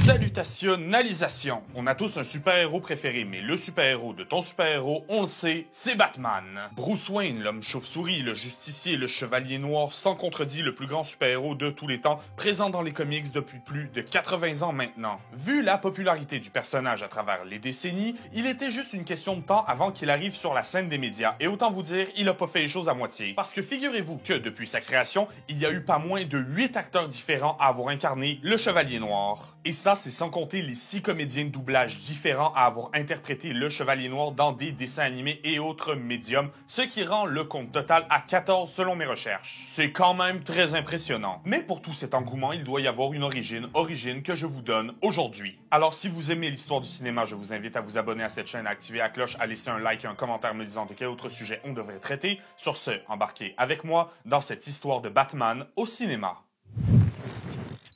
Salutationalisation. On a tous un super-héros préféré, mais le super-héros de ton super-héros, on le sait, c'est Batman. Bruce Wayne, l'homme chauve-souris, le justicier, le chevalier noir, sans contredit le plus grand super-héros de tous les temps, présent dans les comics depuis plus de 80 ans maintenant. Vu la popularité du personnage à travers les décennies, il était juste une question de temps avant qu'il arrive sur la scène des médias, et autant vous dire, il a pas fait les choses à moitié. Parce que figurez-vous que depuis sa création, il y a eu pas moins de 8 acteurs différents à avoir incarné le chevalier noir. Et ça, c'est sans compter les 6 comédiens de doublage différents à avoir interprété le Chevalier Noir dans des dessins animés et autres médiums, ce qui rend le compte total à 14 selon mes recherches. C'est quand même très impressionnant. Mais pour tout cet engouement, il doit y avoir une origine que je vous donne aujourd'hui. Alors si vous aimez l'histoire du cinéma, je vous invite à vous abonner à cette chaîne, à activer la cloche, à laisser un like et un commentaire me disant de quel autre sujet on devrait traiter. Sur ce, embarquez avec moi dans cette histoire de Batman au cinéma.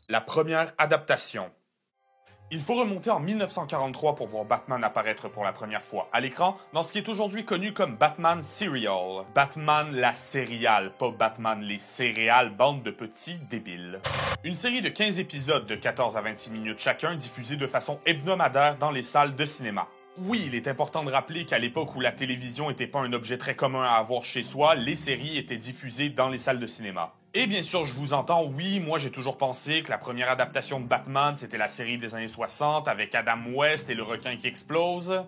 La première adaptation. Il faut remonter en 1943 pour voir Batman apparaître pour la première fois à l'écran dans ce qui est aujourd'hui connu comme Batman Serial. Batman la céréale, pas Batman les céréales, bande de petits débiles. Une série de 15 épisodes de 14 à 26 minutes chacun diffusés de façon hebdomadaire dans les salles de cinéma. Oui, il est important de rappeler qu'à l'époque où la télévision n'était pas un objet très commun à avoir chez soi, les séries étaient diffusées dans les salles de cinéma. Et bien sûr, je vous entends, oui, moi j'ai toujours pensé que la première adaptation de Batman, c'était la série des années 60 avec Adam West et le requin qui explose.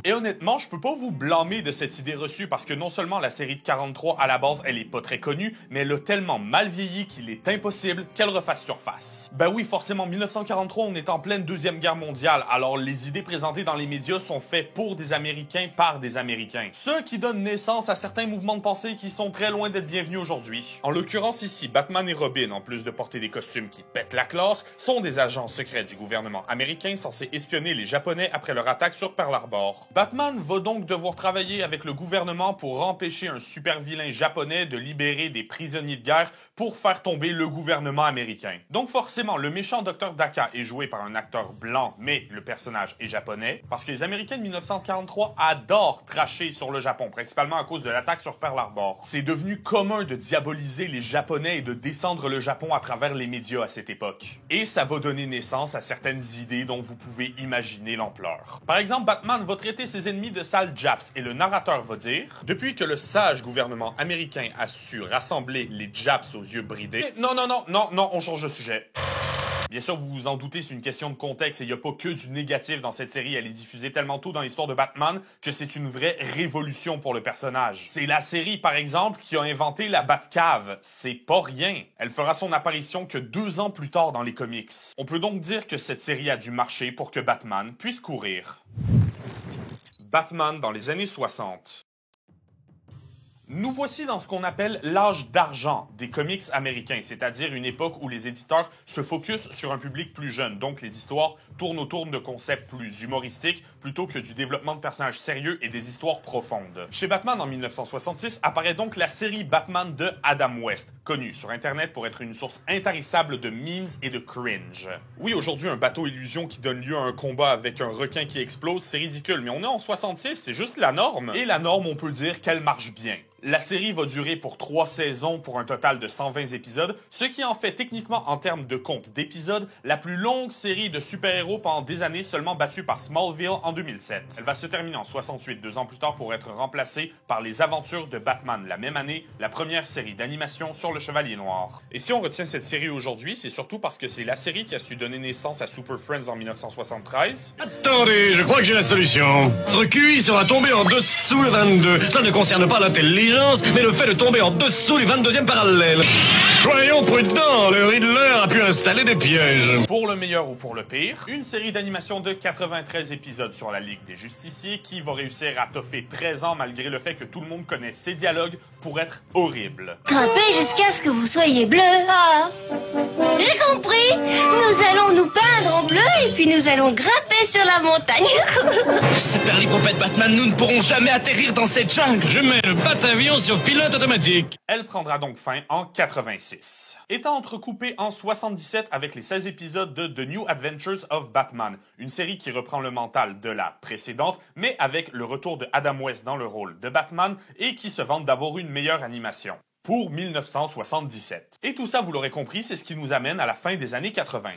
Et honnêtement, je peux pas vous blâmer de cette idée reçue parce que non seulement la série de 43 à la base, elle est pas très connue, mais elle a tellement mal vieilli qu'il est impossible qu'elle refasse surface. Ben oui, forcément, 1943, on est en pleine Deuxième Guerre mondiale, alors les idées présentées dans les médias sont faites pour des Américains par des Américains. Ce qui donne naissance à certains mouvements de pensée qui sont très loin d'être bienvenus aujourd'hui. En l'occurrence ici, Batman et Robin, en plus de porter des costumes qui pètent la classe, sont des agents secrets du gouvernement américain censés espionner les Japonais après leur attaque sur Pearl Harbor. Batman va donc devoir travailler avec le gouvernement pour empêcher un super vilain japonais de libérer des prisonniers de guerre pour faire tomber le gouvernement américain. Donc forcément, le méchant Dr. Daka est joué par un acteur blanc, mais le personnage est japonais, parce que les Américains de 1943 adorent tracher sur le Japon, principalement à cause de l'attaque sur Pearl Harbor. C'est devenu commun de diaboliser les Japonais et de descendre le Japon à travers les médias à cette époque. Et ça va donner naissance à certaines idées dont vous pouvez imaginer l'ampleur. Par exemple, Batman va traiter ses ennemis de sales Japs et le narrateur va dire « Depuis que le sage gouvernement américain a su rassembler les Japs aux yeux bridés... » Non, on change de sujet. Bien sûr, vous vous en doutez, c'est une question de contexte et il n'y a pas que du négatif dans cette série. Elle est diffusée tellement tôt dans l'histoire de Batman que c'est une vraie révolution pour le personnage. C'est la série, par exemple, qui a inventé la Batcave. C'est pas rien. Elle fera son apparition que 2 ans plus tard dans les comics. On peut donc dire que cette série a dû marcher pour que Batman puisse courir. Batman dans les années 60. Nous voici dans ce qu'on appelle l'âge d'argent des comics américains, c'est-à-dire une époque où les éditeurs se focusent sur un public plus jeune, donc les histoires tournent autour de concepts plus humoristiques plutôt que du développement de personnages sérieux et des histoires profondes. Chez Batman en 1966 apparaît donc la série Batman de Adam West, connue sur Internet pour être une source intarissable de memes et de cringe. Oui, aujourd'hui, un bateau illusion qui donne lieu à un combat avec un requin qui explose, c'est ridicule, mais on est en 66, c'est juste la norme. Et la norme, on peut dire qu'elle marche bien. La série va durer pour 3 saisons pour un total de 120 épisodes, ce qui en fait techniquement en termes de compte d'épisodes la plus longue série de super-héros pendant des années, seulement battue par Smallville en 2007. Elle va se terminer en 68, 2 ans plus tard, pour être remplacée par Les Aventures de Batman la même année, la première série d'animation sur le Chevalier Noir. Et si on retient cette série aujourd'hui, c'est surtout parce que c'est la série qui a su donner naissance à Super Friends en 1973. Attendez, je crois que j'ai la solution. Votre QI sera tombé en dessous le 22. Ça ne concerne pas l'intelligence, mais le fait de tomber en dessous du 22e parallèle. Soyons prudents, le Riddler a pu installer des pièges. Pour le meilleur ou pour le pire, une série d'animation de 93 épisodes sur la Ligue des Justiciers qui va réussir à toffer 13 ans malgré le fait que tout le monde connaît ses dialogues pour être horrible. Grimpez jusqu'à ce que vous soyez bleu. Ah, j'ai compris. Nous allons nous peindre en bleu et puis nous allons grimper sur la montagne. Cette perlipopette Batman, nous ne pourrons jamais atterrir dans cette jungle. Je mets le bat-avion sur pilote automatique. Elle prendra donc fin en 86. Étant entrecoupée en 77 avec les 16 épisodes de The New Adventures of Batman, une série qui reprend le mental de la précédente, mais avec le retour de Adam West dans le rôle de Batman et qui se vante d'avoir une meilleure animation. pour 1977. Et tout ça, vous l'aurez compris, c'est ce qui nous amène à la fin des années 80.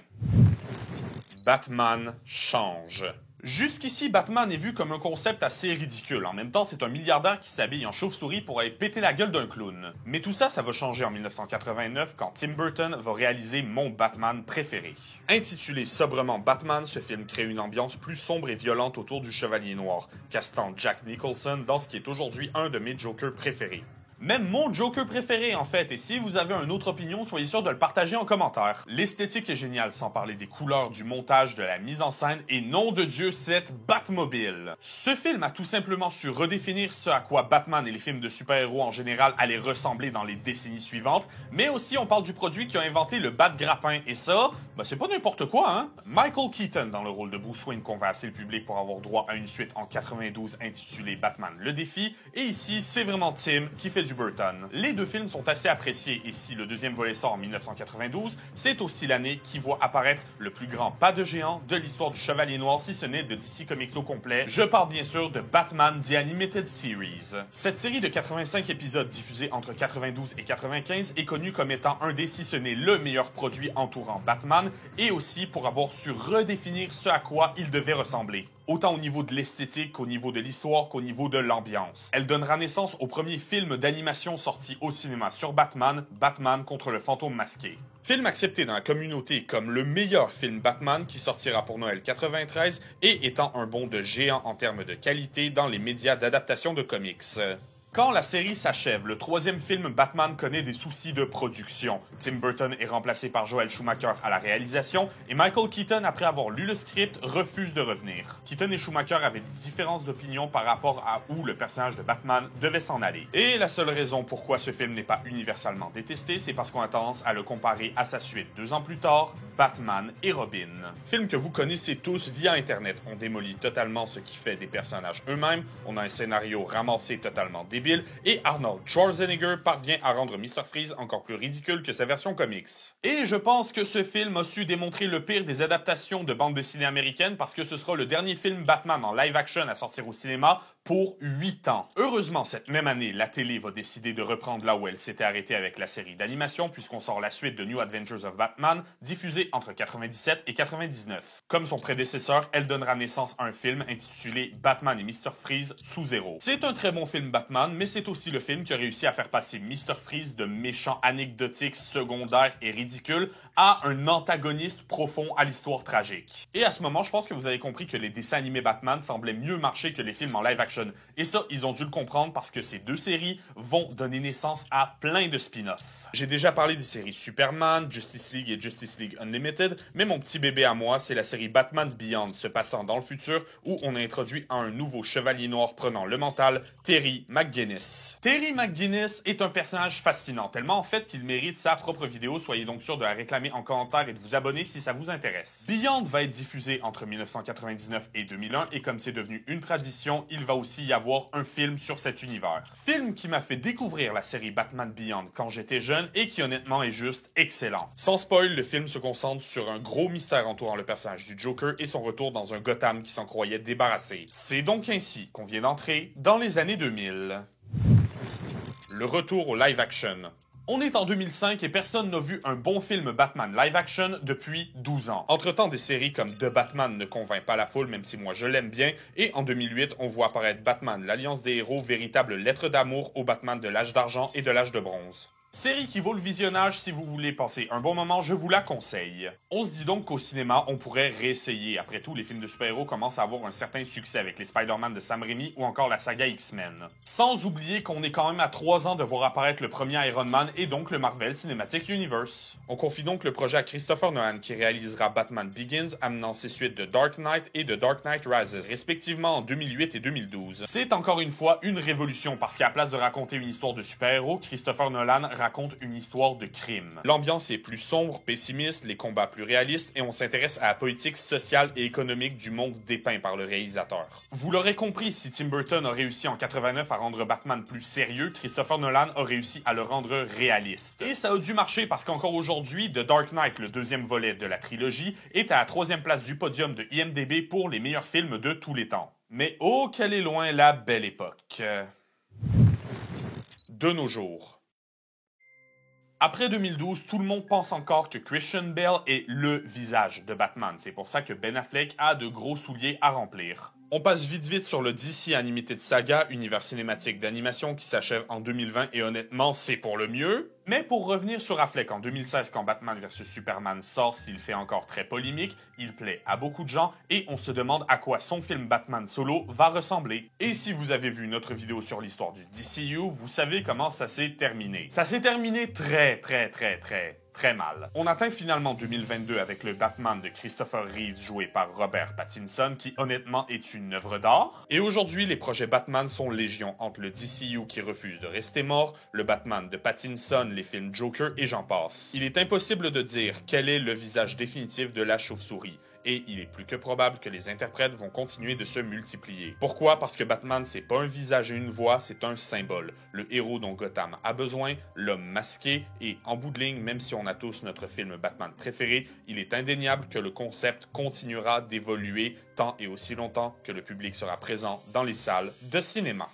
Batman change. Jusqu'ici, Batman est vu comme un concept assez ridicule. En même temps, c'est un milliardaire qui s'habille en chauve-souris pour aller péter la gueule d'un clown. Mais tout ça, ça va changer en 1989 quand Tim Burton va réaliser mon Batman préféré. Intitulé sobrement Batman, ce film crée une ambiance plus sombre et violente autour du Chevalier Noir, castant Jack Nicholson dans ce qui est aujourd'hui un de mes Jokers préférés. Même mon Joker préféré, en fait, et si vous avez une autre opinion, soyez sûr de le partager en commentaire. L'esthétique est géniale, sans parler des couleurs, du montage, de la mise en scène, et nom de Dieu, cette Batmobile. Ce film a tout simplement su redéfinir ce à quoi Batman et les films de super-héros en général allaient ressembler dans les décennies suivantes, mais aussi on parle du produit qui a inventé le Bat-grappin, et ça, c'est pas n'importe quoi, hein? Michael Keaton dans le rôle de Bruce Wayne convainc assez le public pour avoir droit à une suite en 92 intitulée Batman le défi, et ici, c'est vraiment Tim qui fait du Burton. Les deux films sont assez appréciés et si le deuxième volet sort en 1992, c'est aussi l'année qui voit apparaître le plus grand pas de géant de l'histoire du Chevalier Noir si ce n'est de DC Comics au complet. Je parle bien sûr de Batman The Animated Series. Cette série de 85 épisodes diffusés entre 92 et 95 est connue comme étant un des si ce n'est le meilleur produit entourant Batman et aussi pour avoir su redéfinir ce à quoi il devait ressembler. Autant au niveau de l'esthétique qu'au niveau de l'histoire qu'au niveau de l'ambiance. Elle donnera naissance au premier film d'animation sorti au cinéma sur Batman, Batman contre le fantôme masqué. Film accepté dans la communauté comme le meilleur film Batman qui sortira pour Noël 93 et étant un bond de géant en termes de qualité dans les médias d'adaptation de comics. Quand la série s'achève, le troisième film Batman connaît des soucis de production. Tim Burton est remplacé par Joel Schumacher à la réalisation et Michael Keaton, après avoir lu le script, refuse de revenir. Keaton et Schumacher avaient des différences d'opinion par rapport à où le personnage de Batman devait s'en aller. Et la seule raison pourquoi ce film n'est pas universellement détesté, c'est parce qu'on a tendance à le comparer à sa suite 2 ans plus tard, Batman et Robin. Film que vous connaissez tous via Internet. On démolit totalement ce qui fait des personnages eux-mêmes, on a un scénario ramassé totalement débile, et Arnold Schwarzenegger parvient à rendre Mr. Freeze encore plus ridicule que sa version comics. Et je pense que ce film a su démontrer le pire des adaptations de bande dessinée américaine parce que ce sera le dernier film Batman en live action à sortir au cinéma pour 8 ans. Heureusement, cette même année, la télé va décider de reprendre là où elle s'était arrêtée avec la série d'animation puisqu'on sort la suite de New Adventures of Batman, diffusée entre 97 et 99. Comme son prédécesseur, elle donnera naissance à un film intitulé Batman et Mr. Freeze sous zéro. C'est un très bon film Batman, mais c'est aussi le film qui a réussi à faire passer Mr. Freeze de méchant anecdotique, secondaire et ridicule à un antagoniste profond à l'histoire tragique. Et à ce moment, je pense que vous avez compris que les dessins animés Batman semblaient mieux marcher que les films en live action. Et ça, ils ont dû le comprendre parce que ces deux séries vont donner naissance à plein de spin-offs. J'ai déjà parlé des séries Superman, Justice League et Justice League Unlimited, mais mon petit bébé à moi, c'est la série Batman Beyond, se passant dans le futur, où on a introduit un nouveau chevalier noir prenant le mental, Terry McGinnis. Terry McGinnis est un personnage fascinant, tellement en fait qu'il mérite sa propre vidéo, soyez donc sûr de la réclamer en commentaire et de vous abonner si ça vous intéresse. Beyond va être diffusé entre 1999 et 2001, et comme c'est devenu une tradition, il va aussi y avoir un film sur cet univers. Film qui m'a fait découvrir la série Batman Beyond quand j'étais jeune et qui honnêtement est juste excellent. Sans spoil, le film se concentre sur un gros mystère entourant le personnage du Joker et son retour dans un Gotham qui s'en croyait débarrassé. C'est donc ainsi qu'on vient d'entrer dans les années 2000. Le retour au live action. On est en 2005 et personne n'a vu un bon film Batman live action depuis 12 ans. Entre-temps, des séries comme The Batman ne convainc pas la foule, même si moi je l'aime bien, et en 2008, on voit apparaître Batman, l'Alliance des héros, véritable lettre d'amour au Batman de l'âge d'argent et de l'âge de bronze. Série qui vaut le visionnage, si vous voulez passer un bon moment, je vous la conseille. On se dit donc qu'au cinéma, on pourrait réessayer. Après tout, les films de super-héros commencent à avoir un certain succès avec les Spider-Man de Sam Raimi ou encore la saga X-Men. Sans oublier qu'on est quand même à 3 ans de voir apparaître le premier Iron Man et donc le Marvel Cinematic Universe. On confie donc le projet à Christopher Nolan qui réalisera Batman Begins, amenant ses suites de Dark Knight et de Dark Knight Rises, respectivement en 2008 et 2012. C'est encore une fois une révolution parce qu'à la place de raconter une histoire de super-héros, Christopher Nolan raconte une histoire de crime. L'ambiance est plus sombre, pessimiste, les combats plus réalistes et on s'intéresse à la politique sociale et économique du monde dépeint par le réalisateur. Vous l'aurez compris, si Tim Burton a réussi en 89 à rendre Batman plus sérieux, Christopher Nolan a réussi à le rendre réaliste. Et ça a dû marcher parce qu'encore aujourd'hui, The Dark Knight, le deuxième volet de la trilogie, est à la 3e place du podium de IMDb pour les meilleurs films de tous les temps. Mais oh, qu'elle est loin la belle époque. De nos jours. Après 2012, tout le monde pense encore que Christian Bale est le visage de Batman. C'est pour ça que Ben Affleck a de gros souliers à remplir. On passe vite sur le DC Animated Saga, univers cinématique d'animation qui s'achève en 2020 et honnêtement, c'est pour le mieux. Mais pour revenir sur Affleck, en 2016, quand Batman vs Superman sort, s'il fait encore très polémique, il plaît à beaucoup de gens et on se demande à quoi son film Batman Solo va ressembler. Et si vous avez vu notre vidéo sur l'histoire du DCU, vous savez comment ça s'est terminé. Ça s'est terminé très mal. On atteint finalement 2022 avec le Batman de Christopher Reeves joué par Robert Pattinson qui honnêtement est une œuvre d'art. Et aujourd'hui, les projets Batman sont légion entre le DCU qui refuse de rester mort, le Batman de Pattinson, les films Joker et j'en passe. Il est impossible de dire quel est le visage définitif de la chauve-souris. Et il est plus que probable que les interprètes vont continuer de se multiplier. Pourquoi? Parce que Batman, c'est pas un visage et une voix, c'est un symbole. Le héros dont Gotham a besoin, l'homme masqué, et en bout de ligne, même si on a tous notre film Batman préféré, il est indéniable que le concept continuera d'évoluer tant et aussi longtemps que le public sera présent dans les salles de cinéma.